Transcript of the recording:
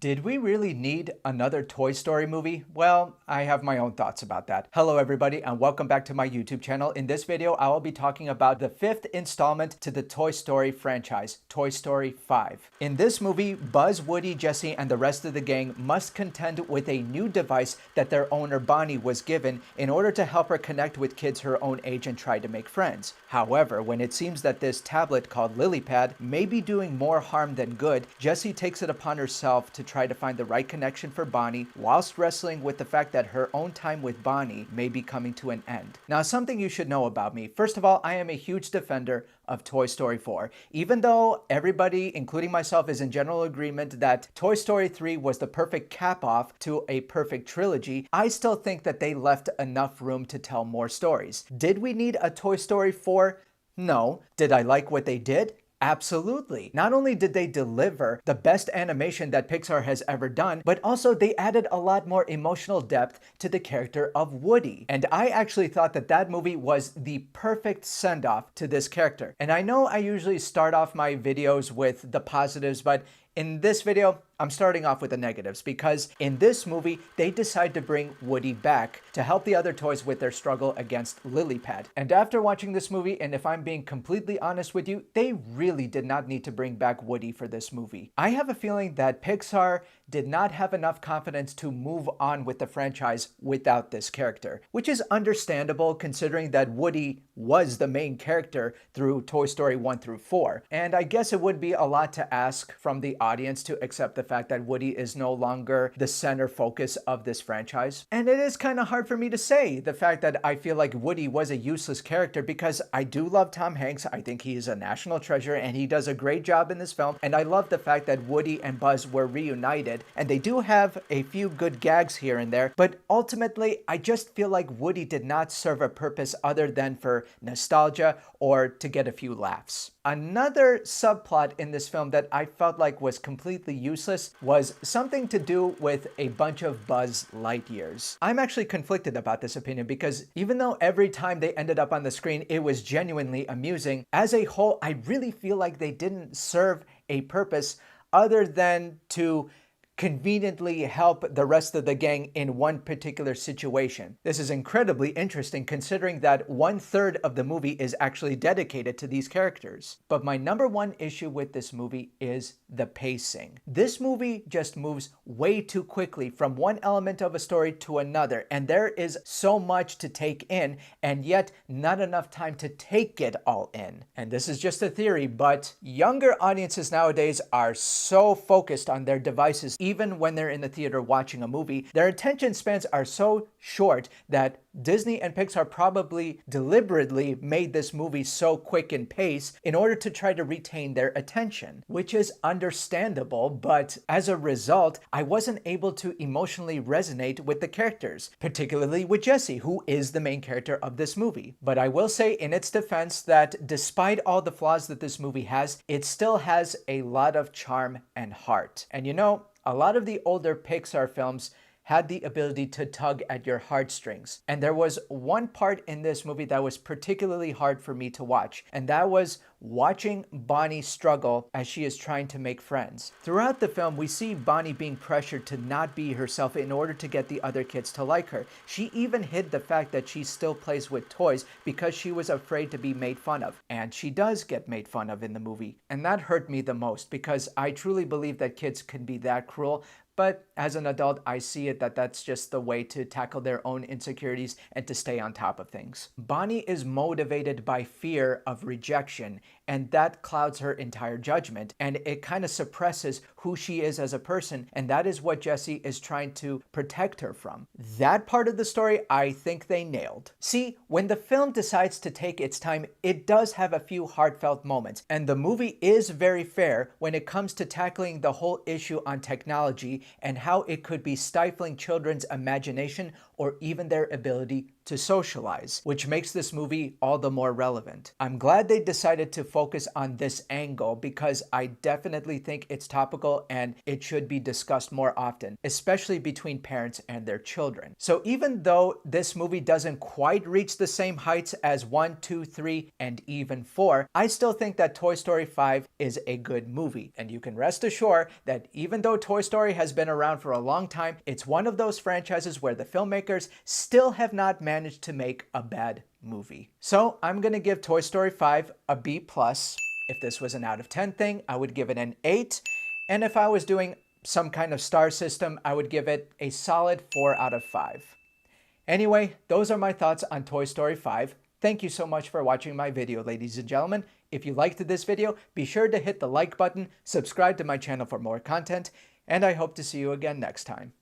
Did we really need another Toy Story movie? Well, I have my own thoughts about that. Hello everybody and welcome back to my YouTube channel. In this video, I will be talking about the fifth installment to the Toy Story franchise, Toy Story 5. In this movie, Buzz, Woody, Jessie, and the rest of the gang must contend with a new device that their owner Bonnie was given in order to help her connect with kids her own age and try to make friends. However, when it seems that this tablet called LilyPad may be doing more harm than good, Jessie takes it upon herself to try to find the right connection for Bonnie whilst wrestling with the fact that her own time with Bonnie may be coming to an end. Now, something you should know about me. First of all, I am a huge defender of Toy Story 4. Even though everybody, including myself, is in general agreement that Toy Story 3 was the perfect cap-off to a perfect trilogy, I still think that they left enough room to tell more stories. Did we need a Toy Story 4? No. Did I like what they did? Absolutely. Not only did they deliver the best animation that Pixar has ever done, but also they added a lot more emotional depth to the character of Woody. And I actually thought that that movie was the perfect send-off to this character. And I know I usually start off my videos with the positives, but in this video, I'm starting off with the negatives because in this movie, they decide to bring Woody back to help the other toys with their struggle against LilyPad. And after watching this movie, and if I'm being completely honest with you, they really did not need to bring back Woody for this movie. I have a feeling that Pixar did not have enough confidence to move on with the franchise without this character, which is understandable considering that Woody was the main character through Toy Story 1 through 4. And I guess it would be a lot to ask from the audience to accept the fact that Woody is no longer the center focus of this franchise. And it is kind of hard for me to say the fact that I feel like Woody was a useless character because I do love Tom Hanks. I think he is a national treasure and he does a great job in this film. And I love the fact that Woody and Buzz were reunited and they do have a few good gags here and there. But ultimately, I just feel like Woody did not serve a purpose other than for nostalgia or to get a few laughs. Another subplot in this film that I felt like was completely useless was something to do with a bunch of Buzz Lightyears. I'm actually conflicted about this opinion because even though every time they ended up on the screen, it was genuinely amusing, as a whole, I really feel like they didn't serve a purpose other than to conveniently help the rest of the gang in one particular situation. This is incredibly interesting considering that 1/3 of the movie is actually dedicated to these characters. But my number one issue with this movie is the pacing. This movie just moves way too quickly from one element of a story to another, and there is so much to take in, and yet not enough time to take it all in. And this is just a theory, but younger audiences nowadays are so focused on their devices. Even when they're in the theater watching a movie, their attention spans are so short that Disney and Pixar probably deliberately made this movie so quick in pace in order to try to retain their attention, which is understandable, but as a result, I wasn't able to emotionally resonate with the characters, particularly with Jessie, who is the main character of this movie. But I will say in its defense that despite all the flaws that this movie has, it still has a lot of charm and heart. And you know, a lot of the older Pixar films had the ability to tug at your heartstrings. And there was one part in this movie that was particularly hard for me to watch, and that was watching Bonnie struggle as she is trying to make friends. Throughout the film, we see Bonnie being pressured to not be herself in order to get the other kids to like her. She even hid the fact that she still plays with toys because she was afraid to be made fun of. And she does get made fun of in the movie. And that hurt me the most because I truly believe that kids can be that cruel. But as an adult, I see it that that's just the way to tackle their own insecurities and to stay on top of things. Bonnie is motivated by fear of rejection, and that clouds her entire judgment, and it kind of suppresses who she is as a person, and that is what Jessie is trying to protect her from. That part of the story, I think they nailed. See, when the film decides to take its time, it does have a few heartfelt moments, and the movie is very fair when it comes to tackling the whole issue on technology and how it could be stifling children's imagination or even their ability to socialize, which makes this movie all the more relevant. I'm glad they decided to focus on this angle because I definitely think it's topical topical and it should be discussed more often, especially between parents and their children. So even though this movie doesn't quite reach the same heights as 1, 2, 3, and even 4, I still think that Toy Story 5 is a good movie. And you can rest assured that even though Toy Story has been around for a long time, it's one of those franchises where the filmmakers still have not managed to make a bad movie. So I'm gonna give Toy Story 5 a B+. If this was an out of 10 thing, I would give it an 8. And if I was doing some kind of star system, I would give it a solid 4 out of 5. Anyway, those are my thoughts on Toy Story 5. Thank you so much for watching my video, ladies and gentlemen. If you liked this video, be sure to hit the like button, subscribe to my channel for more content, and I hope to see you again next time.